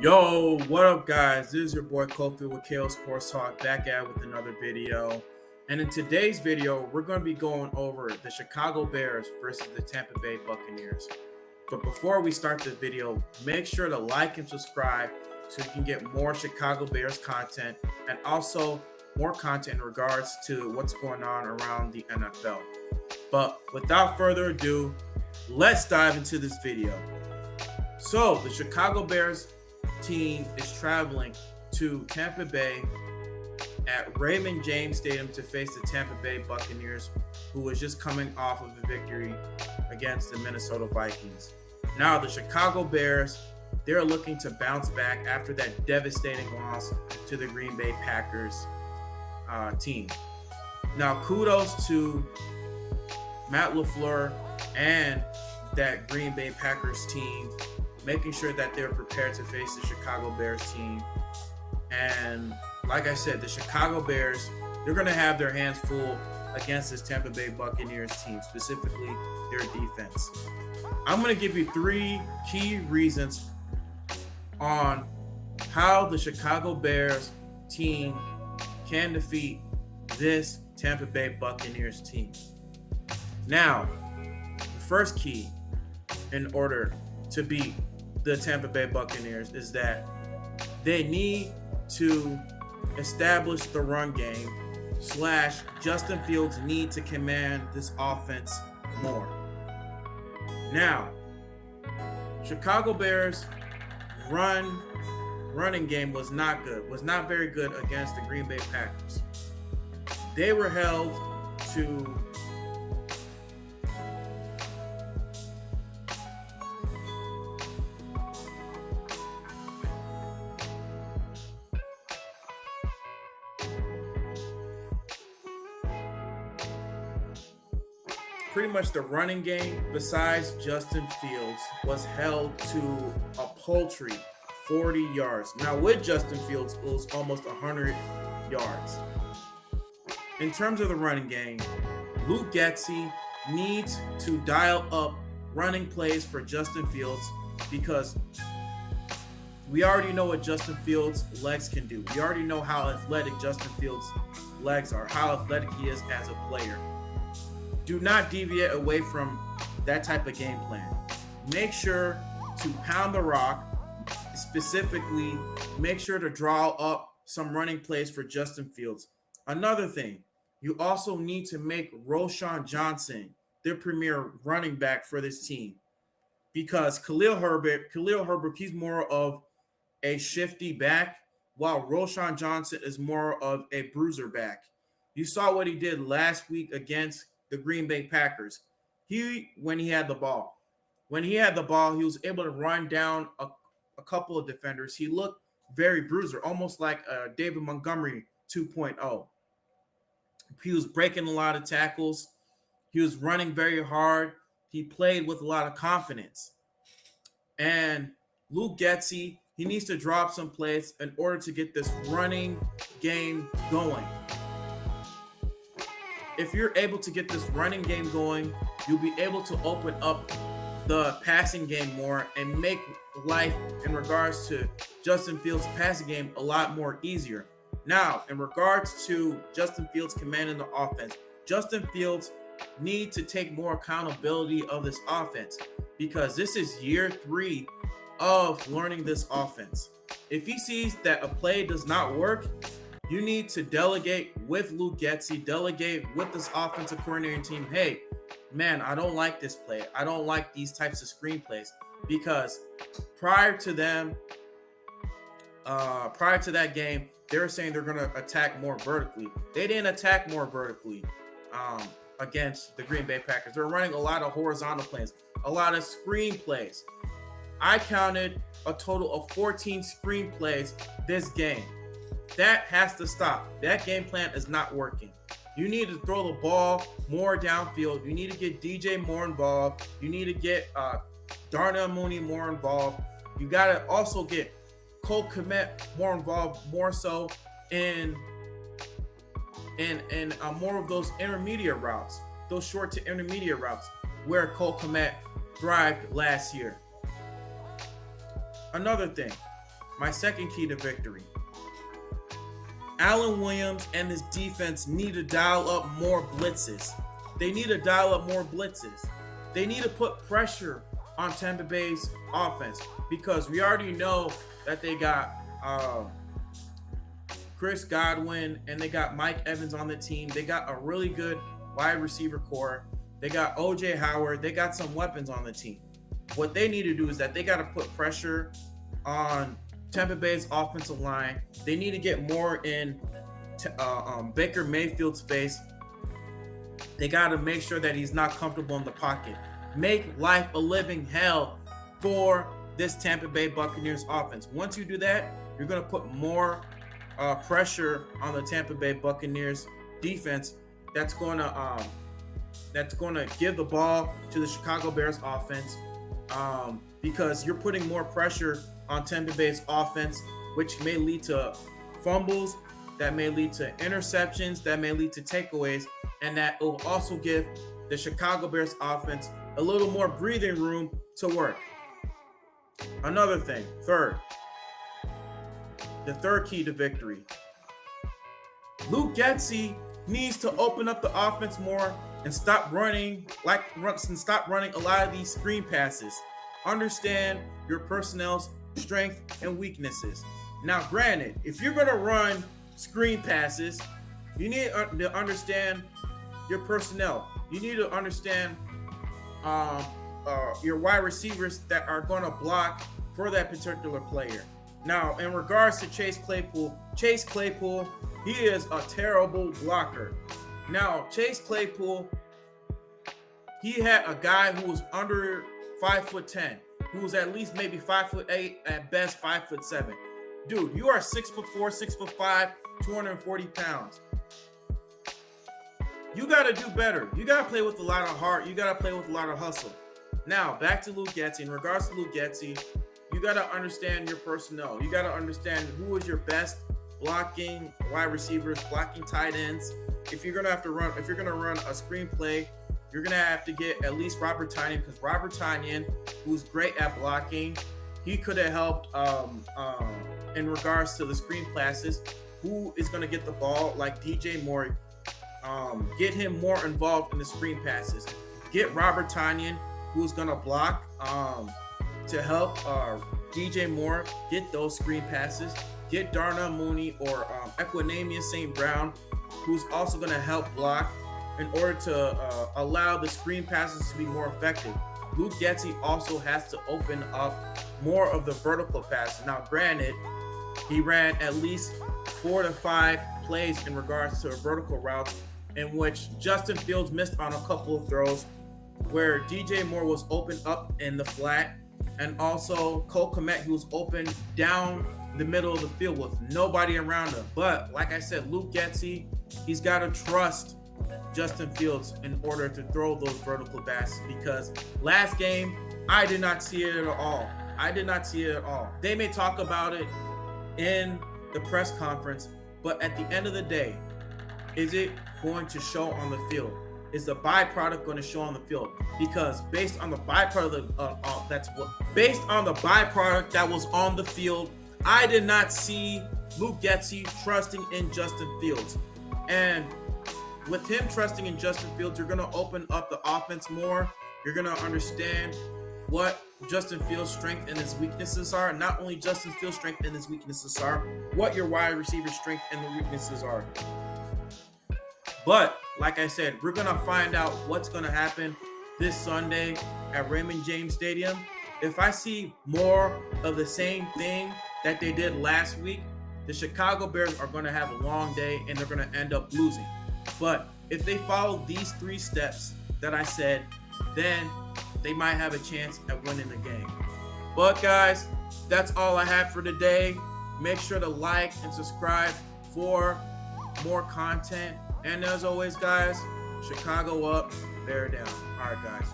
Yo, what up, guys? This is your boy Kofi with KO Sports Talk, back at with another video. And in today's video, we're going to be going over the Chicago Bears versus the Tampa Bay Buccaneers. But before we start the video, make sure to like and subscribe so you can get more Chicago Bears content and also more content in regards to what's going on around the NFL. But without further ado, let's dive into this video. So the Chicago Bears team is traveling to Tampa Bay at Raymond James Stadium to face the Tampa Bay Buccaneers, who was just coming off of a victory against the Minnesota Vikings. Now the Chicago Bears, they're looking to bounce back after that devastating loss to the Green Bay Packers team. Now kudos to Matt LaFleur and that Green Bay Packers team, making sure that they're prepared to face the Chicago Bears team. And like I said, the Chicago Bears, they're going to have their hands full against this Tampa Bay Buccaneers team, specifically their defense. I'm going to give you three key reasons on how the Chicago Bears team can defeat this Tampa Bay Buccaneers team. Now, the first key in order to beat the Tampa Bay Buccaneers is that they need to establish the run game / Justin Fields need to command this offense more. Now, Chicago Bears running game was not very good against the Green Bay Packers. They were held to pretty much the running game, besides Justin Fields, was held to a paltry 40 yards. Now with Justin Fields, it was almost 100 yards. In terms of the running game, Luke Getsy needs to dial up running plays for Justin Fields, because we already know what Justin Fields' legs can do. We already know how athletic Justin Fields' legs are, how athletic he is as a player. Do not deviate away from that type of game plan. Make sure to pound the rock. Specifically, make sure to draw up some running plays for Justin Fields. Another thing, you also need to make Roschon Johnson their premier running back for this team, because Khalil Herbert, he's more of a shifty back, while Roschon Johnson is more of a bruiser back. You saw what he did last week against the Green Bay Packers. When he had the ball, he was able to run down a couple of defenders. He looked very bruiser, almost like David Montgomery 2.0. He was breaking a lot of tackles. He was running very hard. He played with a lot of confidence. And Luke Getsy, he needs to drop some plays in order to get this running game going. If you're able to get this running game going, you'll be able to open up the passing game more and make life in regards to Justin Fields' passing game a lot more easier. Now, in regards to Justin Fields commanding the offense, Justin Fields needs to take more accountability of this offense, because this is year 3 of learning this offense. If he sees that a play does not work, you need to delegate with Luke Getsy, delegate with this offensive coordinating team. Hey, man, I don't like this play. I don't like these types of screenplays, because prior to that game, they were saying they're going to attack more vertically. They didn't attack more vertically against the Green Bay Packers. They're running a lot of horizontal plays, a lot of screen plays. I counted a total of 14 screen plays this game. That has to stop. That game plan is not working. You need to throw the ball more downfield. You need to get DJ more involved. You need to get Darnell Mooney more involved. You got to also get Cole Kmet more involved, more so in more of those intermediate routes, those short to intermediate routes where Cole Kmet thrived last year. Another thing, My second key to victory. Allen Williams and his defense need to dial up more blitzes. They need to dial up more blitzes. They need to put pressure on Tampa Bay's offense because we already know that they got Chris Godwin and they got Mike Evans on the team. They got a really good wide receiver core. They got OJ Howard. They got some weapons on the team. What they need to do is that they got to put pressure on Tampa Bay's offensive line. They need to get more in Baker Mayfield's face. They got to make sure that he's not comfortable in the pocket. Make life a living hell for this Tampa Bay Buccaneers offense. Once you do that, you're going to put more pressure on the Tampa Bay Buccaneers defense. That's going to give the ball to the Chicago Bears offense because you're putting more pressure on Tampa Bay's offense, which may lead to fumbles, that may lead to interceptions, that may lead to takeaways, and that will also give the Chicago Bears offense a little more breathing room to work. Another thing, the third key to victory. Luke Getsy needs to open up the offense more and stop running a lot of these screen passes. Understand your personnel's strength and weaknesses. Now, granted, if you're going to run screen passes, you need to understand your personnel. You need to understand your wide receivers that are going to block for that particular player. Now, in regards to Chase Claypool, he is a terrible blocker. Now, Chase Claypool, he had a guy who was under 5'10", who was at least maybe 5'8", at best 5'7". Dude, you are 6'4", 6'5", 240 pounds. You got to do better. You got to play with a lot of heart. You got to play with a lot of hustle. Now, back to Luke Getsy. In regards to Luke Getsy, you got to understand your personnel. You got to understand who is your best blocking wide receivers, blocking tight ends. If you're going to run a screen play, you're going to have to get at least Robert Tonyan, because Robert Tonyan, who's great at blocking, he could have helped in regards to the screen passes. Who is going to get the ball like DJ Moore? Get him more involved in the screen passes. Get Robert Tonyan, who's going to block to help DJ Moore get those screen passes. Get Darnell Mooney or Equanimeous St. Brown, who's also going to help block in order to allow the screen passes to be more effective. Luke Getsy also has to open up more of the vertical passes. Now, granted, he ran at least 4 to 5 plays in regards to vertical routes in which Justin Fields missed on a couple of throws, where DJ Moore was open up in the flat, and also Cole Kmet, who was open down the middle of the field with nobody around him. But like I said, Luke Getsy, he's got to trust Justin Fields in order to throw those vertical passes, because last game, I did not see it at all. They may talk about it in the press conference, but at the end of the day, is it going to show on the field? Is the byproduct going to show on the field? Because based on the byproduct that was on the field, I did not see Luke Getsy trusting in Justin Fields. And with him trusting in Justin Fields, you're going to open up the offense more. You're going to understand what Justin Fields' strength and his weaknesses are. Not only Justin Fields' strength and his weaknesses are, what your wide receiver strength and the weaknesses are. But like I said, we're going to find out what's going to happen this Sunday at Raymond James Stadium. If I see more of the same thing that they did last week, the Chicago Bears are going to have a long day and they're going to end up losing. But if they follow these 3 steps that I said, then they might have a chance at winning the game. But guys, that's all I have for today. Make sure to like and subscribe for more content. And as always, guys, Chicago up, Bear down. All right, guys.